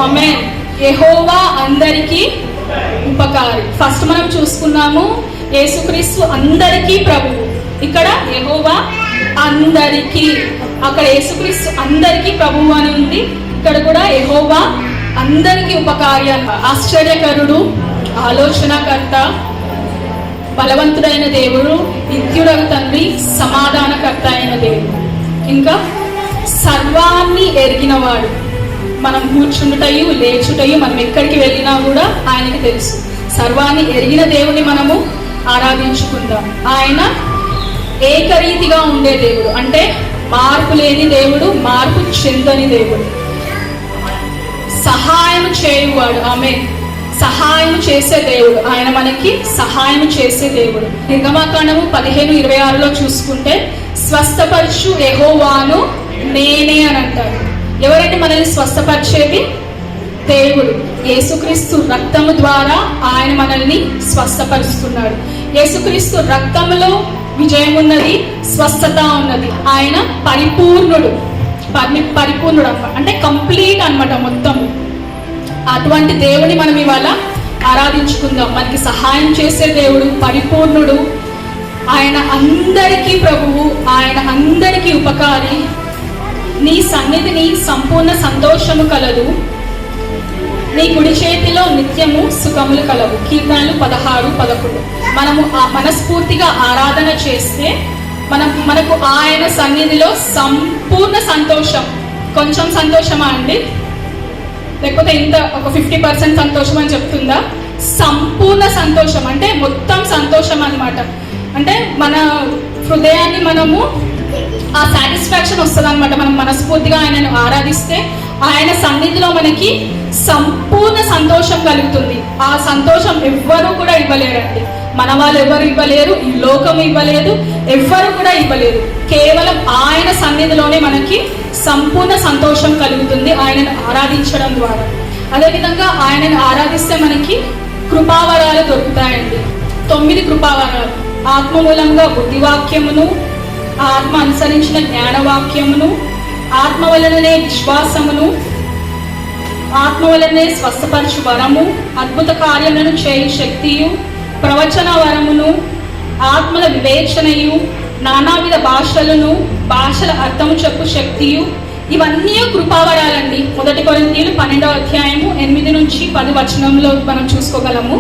ఆమేన్. యెహోవా అందరికీ ఉపకారి. ఫస్ట్ మనం చూసుకున్నాము యేసుక్రీస్తు అందరికీ ప్రభువు. ఇక్కడ యెహోవా అందరికీ, అక్కడ యేసుక్రీస్తు అందరికీ ప్రభువు అని ఉంది. ఇక్కడ కూడా యెహోవా అందరికీ ఉపకారి అన్న. ఆశ్చర్యకరుడు, ఆలోచనకర్త, బలవంతుడైన దేవుడు, నిత్యుడగు తండ్రి, సమాధానకర్త అయిన దేవుడు, ఇంకా సర్వాన్ని ఎరిగినవాడు. మనం కూర్చుంటయు లేచుటయు మనం ఎక్కడికి వెళ్ళినా కూడా ఆయనకి తెలుసు. సర్వాన్ని ఎరిగిన దేవుని మనము ఆరాధించుకుందాం. ఆయన ఏకరీతిగా ఉండే దేవుడు, అంటే మార్పు లేని దేవుడు, మార్పు చెందని దేవుడు, సహాయం చేయువాడు. ఆమె సహాయం చేసే దేవుడు, ఆయన మనకి సహాయం చేసే దేవుడు. నిర్గమకాండము 15:26 చూసుకుంటే స్వస్థపరచు యెహోవాను నేనే అని అంటారు. ఎవరంటే మనల్ని స్వస్థపరిచేది? దేవుడు. యేసుక్రీస్తు రక్తము ద్వారా ఆయన మనల్ని స్వస్థపరుస్తున్నాడు. యేసుక్రీస్తు రక్తములో విజయం ఉన్నది, స్వస్థత ఉన్నది. ఆయన పరిపూర్ణుడు, పరిపూర్ణుడు అంటే కంప్లీట్ అన్నమాట మొత్తం. అటువంటి దేవుని మనం ఇవాళ ఆరాధించుకుందాం. మనకి సహాయం చేసే దేవుడు, పరిపూర్ణుడు, ఆయన అందరికీ ప్రభువు, ఆయన అందరికీ ఉపకారి. నీ సన్నిధిని సంపూర్ణ సంతోషము కలదు, నీ కుడి చేతిలో నిత్యము సుఖములు కలవు. కీర్తనలు 16:11. మనము మనస్ఫూర్తిగా ఆరాధన చేస్తే మనకు ఆయన సన్నిధిలో సంపూర్ణ సంతోషం. కొంచెం సంతోషమా అండి? లేకపోతే ఇంత ఒక 50% సంతోషం అని చెప్తుందా? సంపూర్ణ సంతోషం అంటే మొత్తం సంతోషం అన్నమాట. అంటే మన హృదయాన్ని మనము ఆ సాటిస్ఫాక్షన్ వస్తుంది అనమాట. మనం మనస్ఫూర్తిగా ఆయనను ఆరాధిస్తే ఆయన సన్నిధిలో మనకి సంపూర్ణ సంతోషం కలుగుతుంది. ఆ సంతోషం ఎవ్వరూ కూడా ఇవ్వలేరండి. మన వాళ్ళు ఎవరు ఇవ్వలేరు, ఈ లోకం ఇవ్వలేదు, ఎవ్వరు కూడా ఇవ్వలేరు. కేవలం ఆయన సన్నిధిలోనే మనకి సంపూర్ణ సంతోషం కలుగుతుంది ఆయనను ఆరాధించడం ద్వారా. అదేవిధంగా ఆయనను ఆరాధిస్తే మనకి కృపావరాలు దొరుకుతాయండి. 9 కృపావరాలు. ఆత్మ మూలంగా బుద్ధివాక్యమును, ఆత్మ అనుసరించిన జ్ఞానవాక్యమును, ఆత్మ వలననే విశ్వాసమును, ఆత్మ వలనే స్వస్థపరచు వరము, అద్భుత కార్యములను చేయు శక్తియు, ప్రవచన వరమును, ఆత్మల వివేచనయు, నానావిధ భాషలను, భాషల అర్థము చెప్పు శక్తియు, ఇవన్నీ కృపావరాలండి. 1 కొరింథీయులు 12:8-10 మనం చూసుకోగలము.